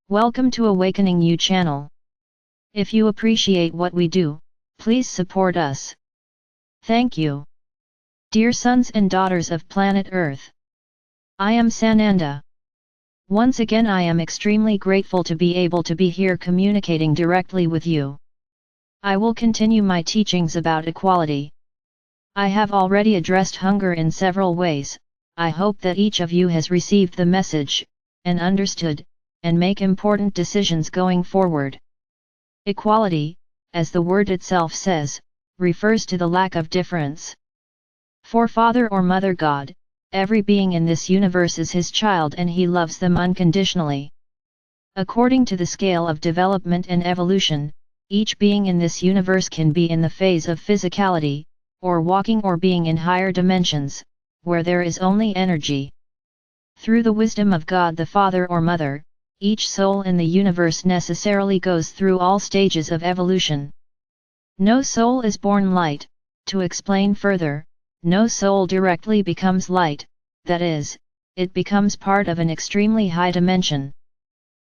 Welcome to Awakening You channel. If you appreciate what we do, please support us. Thank you. Dear sons and daughters of planet Earth, I am Sananda. Once again I am extremely grateful to be able to be here communicating directly with you. I will continue my teachings about equality. I have already addressed hunger in several ways. I hope that each of you has received the message, and understood, and make important decisions going forward. Equality, as the word itself says, refers to the lack of difference. For Father or Mother God, every being in this universe is His child and He loves them unconditionally. According to the scale of development and evolution, each being in this universe can be in the phase of physicality, or walking or being in higher dimensions, where there is only energy. Through the wisdom of God the Father or Mother, each soul in the universe necessarily goes through all stages of evolution. No soul is born light. To explain further, no soul directly becomes light, that is, it becomes part of an extremely high dimension.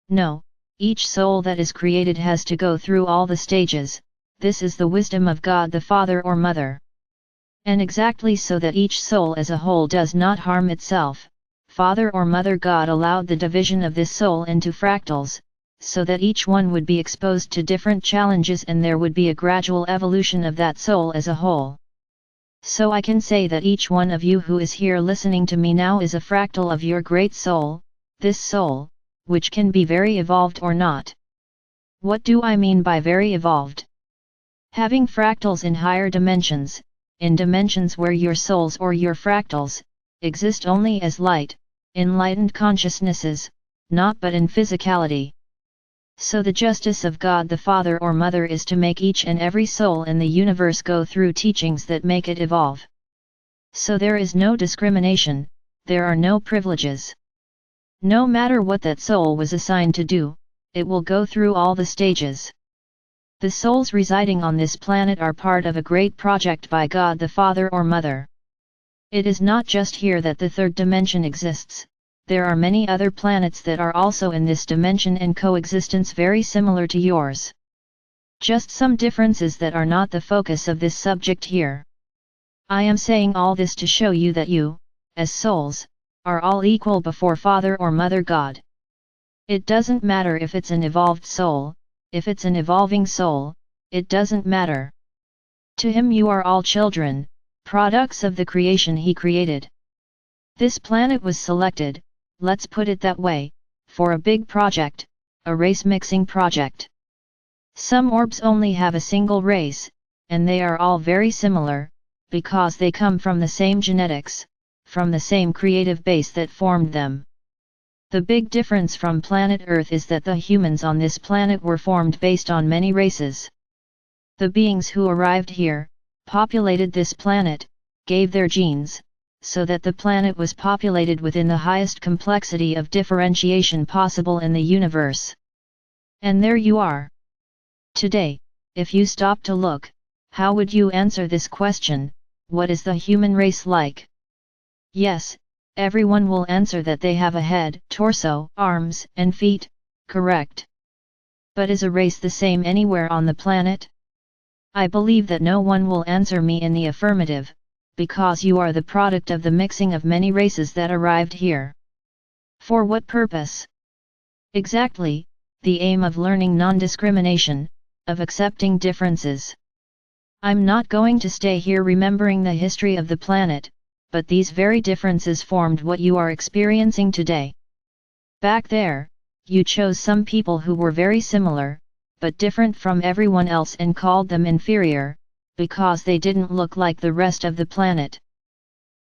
No, each soul that is created has to go through all the stages. This is the wisdom of God the Father or Mother. And exactly so that each soul as a whole does not harm itself, Father or Mother God allowed the division of this soul into fractals, so that each one would be exposed to different challenges and there would be a gradual evolution of that soul as a whole. So I can say that each one of you who is here listening to me now is a fractal of your great soul, this soul, which can be very evolved or not. What do I mean by very evolved? Having fractals in higher dimensions, in dimensions where your souls or your fractals exist only as light, enlightened consciousnesses, not but in physicality. So the justice of God the Father or Mother is to make each and every soul in the universe go through teachings that make it evolve. So there is no discrimination, there are no privileges. No matter what that soul was assigned to do, it will go through all the stages. The souls residing on this planet are part of a great project by God the Father or Mother. It is not just here that the third dimension exists, there are many other planets that are also in this dimension and coexistence very similar to yours. Just some differences that are not the focus of this subject here. I am saying all this to show you that you, as souls, are all equal before Father or Mother God. It doesn't matter if it's an evolved soul, if it's an evolving soul, it doesn't matter. To Him you are all children, products of the creation He created. This planet was selected, let's put it that way, for a big project, a race mixing project. Some orbs only have a single race, and they are all very similar, because they come from the same genetics, from the same creative base that formed them. The big difference from planet Earth is that the humans on this planet were formed based on many races. The beings who arrived here, populated this planet, gave their genes, so that the planet was populated within the highest complexity of differentiation possible in the universe. And there you are. Today, if you stop to look, how would you answer this question, what is the human race like? Yes, everyone will answer that they have a head, torso, arms, and feet, correct. But is a race the same anywhere on the planet? I believe that no one will answer me in the affirmative, because you are the product of the mixing of many races that arrived here. For what purpose? Exactly, the aim of learning non-discrimination, of accepting differences. I'm not going to stay here remembering the history of the planet, but these very differences formed what you are experiencing today. Back there, you chose some people who were very similar, but different from everyone else and called them inferior, because they didn't look like the rest of the planet.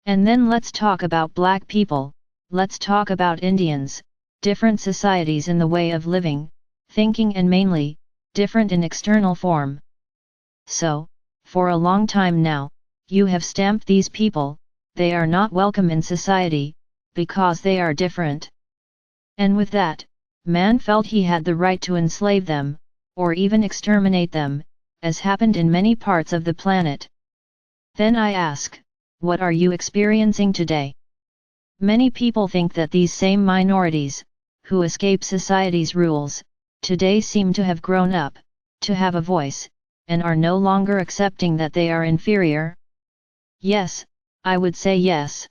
And then let's talk about black people, let's talk about Indians, different societies in the way of living, thinking and mainly, different in external form. So, for a long time now, you have stamped these people, they are not welcome in society, because they are different. And with that, man felt he had the right to enslave them, or even exterminate them, as happened in many parts of the planet. Then I ask, what are you experiencing today? Many people think that these same minorities, who escape society's rules, today seem to have grown up, to have a voice, and are no longer accepting that they are inferior? Yes, I would say yes.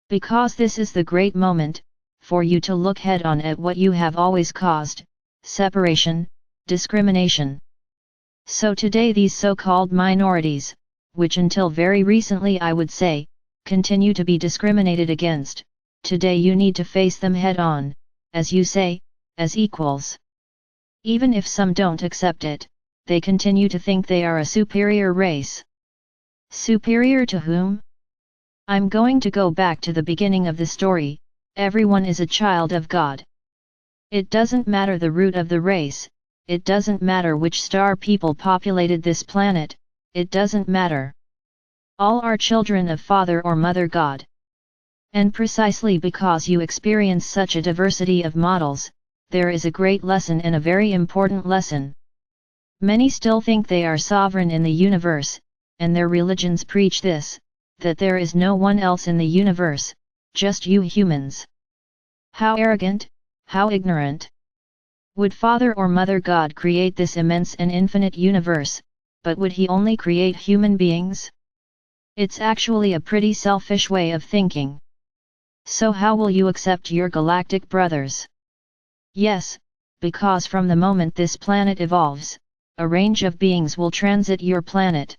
Because this is the great moment, for you to look head on at what you have always caused, separation, discrimination. So today these so-called minorities, which until very recently I would say, continue to be discriminated against, today you need to face them head on, as you say, as equals. Even if some don't accept it, they continue to think they are a superior race. Superior to whom? I'm going to go back to the beginning of the story. Everyone is a child of God. It doesn't matter the root of the race, it doesn't matter which star people populated this planet, it doesn't matter. All are children of Father or Mother God. And precisely because you experience such a diversity of models, there is a great lesson and a very important lesson. Many still think they are sovereign in the universe, and their religions preach this, that there is no one else in the universe, just you humans. How arrogant, how ignorant! Would Father or Mother God create this immense and infinite universe, but would He only create human beings? It's actually a pretty selfish way of thinking. So how will you accept your galactic brothers? Yes, because from the moment this planet evolves, a range of beings will transit your planet.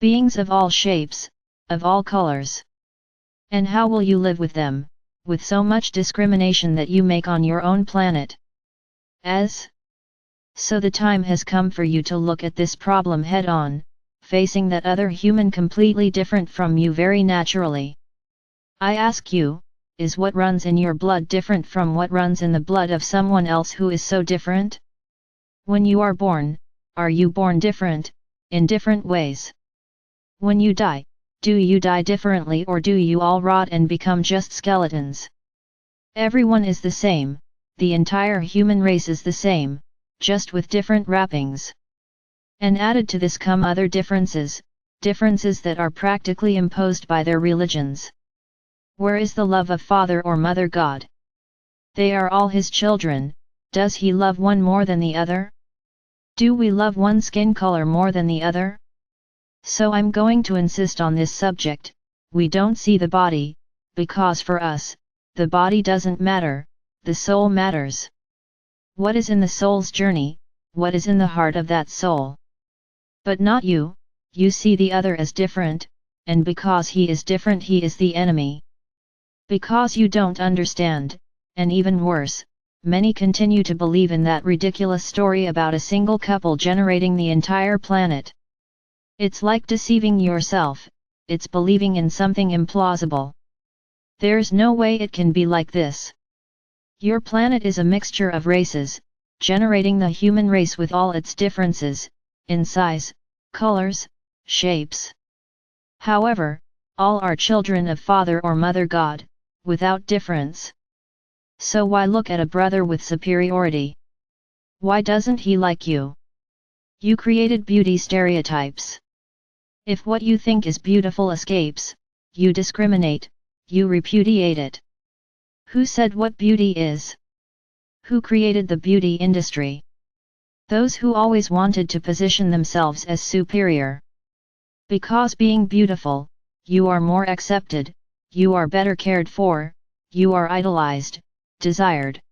Beings of all shapes, of all colors. And how will you live with them, with so much discrimination that you make on your own planet? So the time has come for you to look at this problem head on, facing that other human completely different from you very naturally. I ask you, is what runs in your blood different from what runs in the blood of someone else who is so different? When you are born, are you born different, in different ways? When you die, do you die differently or do you all rot and become just skeletons? Everyone is the same, the entire human race is the same, just with different wrappings. And added to this come other differences, differences that are practically imposed by their religions. Where is the love of Father or Mother God? They are all His children. Does He love one more than the other? Do we love one skin color more than the other? So I'm going to insist on this subject. We don't see the body, because for us, the body doesn't matter, the soul matters. What is in the soul's journey, what is in the heart of that soul? But not you, you see the other as different, and because he is different he is the enemy. Because you don't understand, and even worse, many continue to believe in that ridiculous story about a single couple generating the entire planet. It's like deceiving yourself, it's believing in something implausible. There's no way it can be like this. Your planet is a mixture of races, generating the human race with all its differences, in size, colors, shapes. However, all are children of Father or Mother God, without difference. So why look at a brother with superiority? Why doesn't he like you? You created beauty stereotypes. If what you think is beautiful escapes, you discriminate, you repudiate it. Who said what beauty is? Who created the beauty industry? Those who always wanted to position themselves as superior. Because being beautiful, you are more accepted, you are better cared for, you are idolized, desired.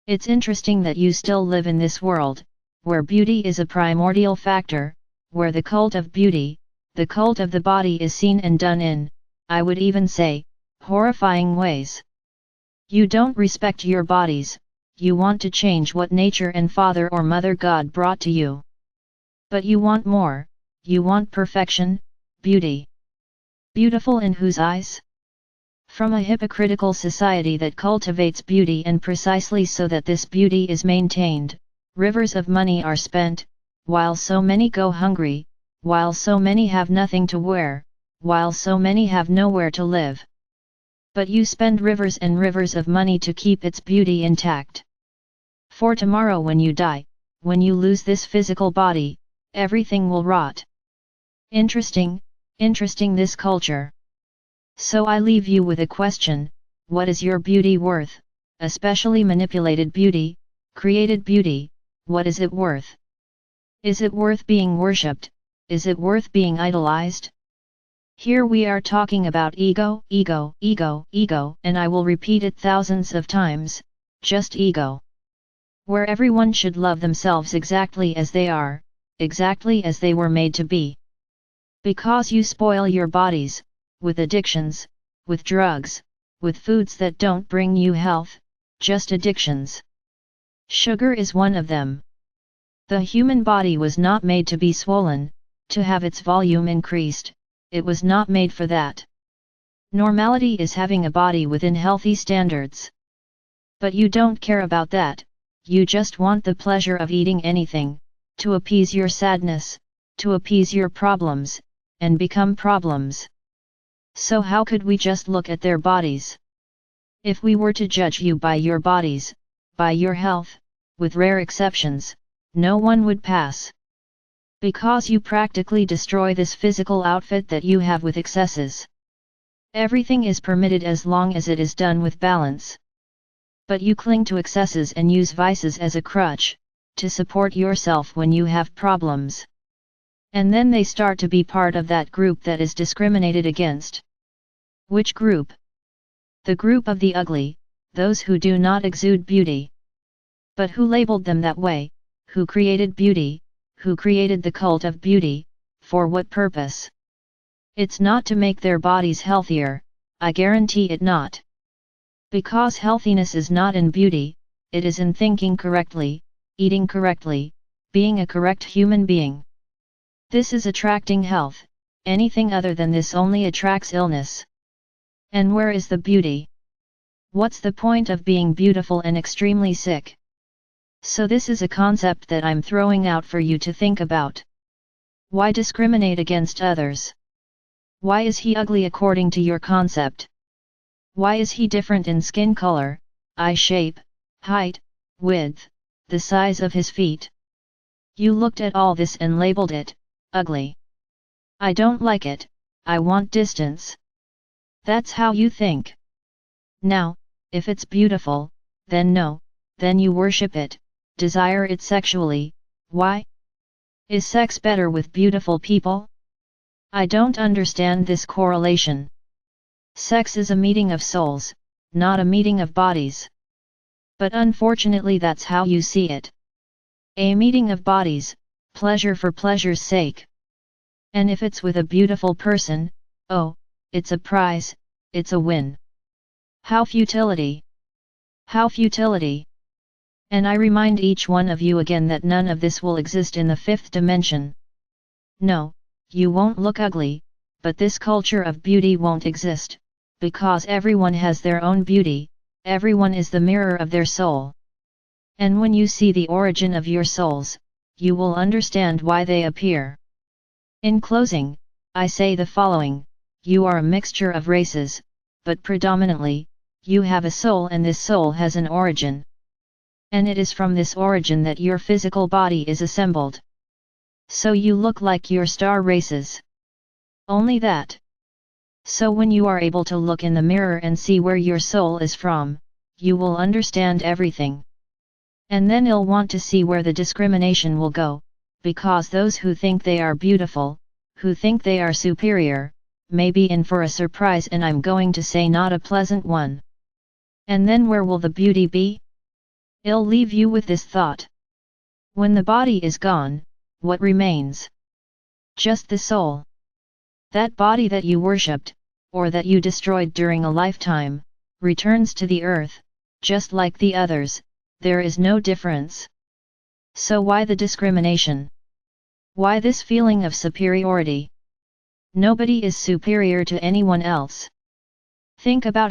It's interesting that you still live in this world, where beauty is a primordial factor, where the cult of beauty, the cult of the body is seen and done in, I would even say, horrifying ways. You don't respect your bodies, you want to change what nature and Father or Mother God brought to you. But you want more, you want perfection, beauty. Beautiful in whose eyes? From a hypocritical society that cultivates beauty, and precisely so that this beauty is maintained, rivers of money are spent, while so many go hungry, while so many have nothing to wear, while so many have nowhere to live. But you spend rivers and rivers of money to keep its beauty intact. For tomorrow when you die, when you lose this physical body, everything will rot. Interesting this culture. So I leave you with a question, what is your beauty worth, especially manipulated beauty, created beauty, what is it worth? Is it worth being worshipped? Is it worth being idolized? Here we are talking about ego, ego, ego, ego, and I will repeat it thousands of times, just ego. Where everyone should love themselves exactly as they are, exactly as they were made to be. Because you spoil your bodies, with addictions, with drugs, with foods that don't bring you health, just addictions. Sugar is one of them. The human body was not made to be swollen, to have its volume increased, it was not made for that. Normality is having a body within healthy standards. But you don't care about that, you just want the pleasure of eating anything, to appease your sadness, to appease your problems, and become problems. So how could we just look at their bodies? If we were to judge you by your bodies, by your health, with rare exceptions, no one would pass. Because you practically destroy this physical outfit that you have with excesses. Everything is permitted as long as it is done with balance. But you cling to excesses and use vices as a crutch, to support yourself when you have problems. And then they start to be part of that group that is discriminated against. Which group? The group of the ugly, those who do not exude beauty. But who labeled them that way, who created beauty, who created the cult of beauty, for what purpose? It's not to make their bodies healthier, I guarantee it not. Because healthiness is not in beauty, it is in thinking correctly, eating correctly, being a correct human being. This is attracting health, anything other than this only attracts illness. And where is the beauty? What's the point of being beautiful and extremely sick? So this is a concept that I'm throwing out for you to think about. Why discriminate against others? Why is he ugly according to your concept? Why is he different in skin color, eye shape, height, width, the size of his feet? You looked at all this and labeled it ugly. I don't like it, I want distance. That's how you think. Now, if it's beautiful, then no, then you worship it, desire it sexually. Why? Is sex better with beautiful people? I don't understand this correlation. Sex is a meeting of souls, not a meeting of bodies. But unfortunately that's how you see it. A meeting of bodies, pleasure for pleasure's sake. And if it's with a beautiful person, oh, it's a prize, it's a win. How futility! How futility! And I remind each one of you again that none of this will exist in the fifth dimension. No, you won't look ugly, but this culture of beauty won't exist, because everyone has their own beauty, everyone is the mirror of their soul. And when you see the origin of your souls, you will understand why they appear. In closing, I say the following: you are a mixture of races, but predominantly, you have a soul, and this soul has an origin. And it is from this origin that your physical body is assembled. So you look like your star races. Only that. So when you are able to look in the mirror and see where your soul is from, you will understand everything. And then you'll want to see where the discrimination will go, because those who think they are beautiful, who think they are superior, may be in for a surprise, and I'm going to say not a pleasant one. And then where will the beauty be? I'll leave you with this thought. When the body is gone, what remains? Just the soul. That body that you worshipped, or that you destroyed during a lifetime, returns to the earth, just like the others, there is no difference. So why the discrimination? Why this feeling of superiority? Nobody is superior to anyone else. Think about it.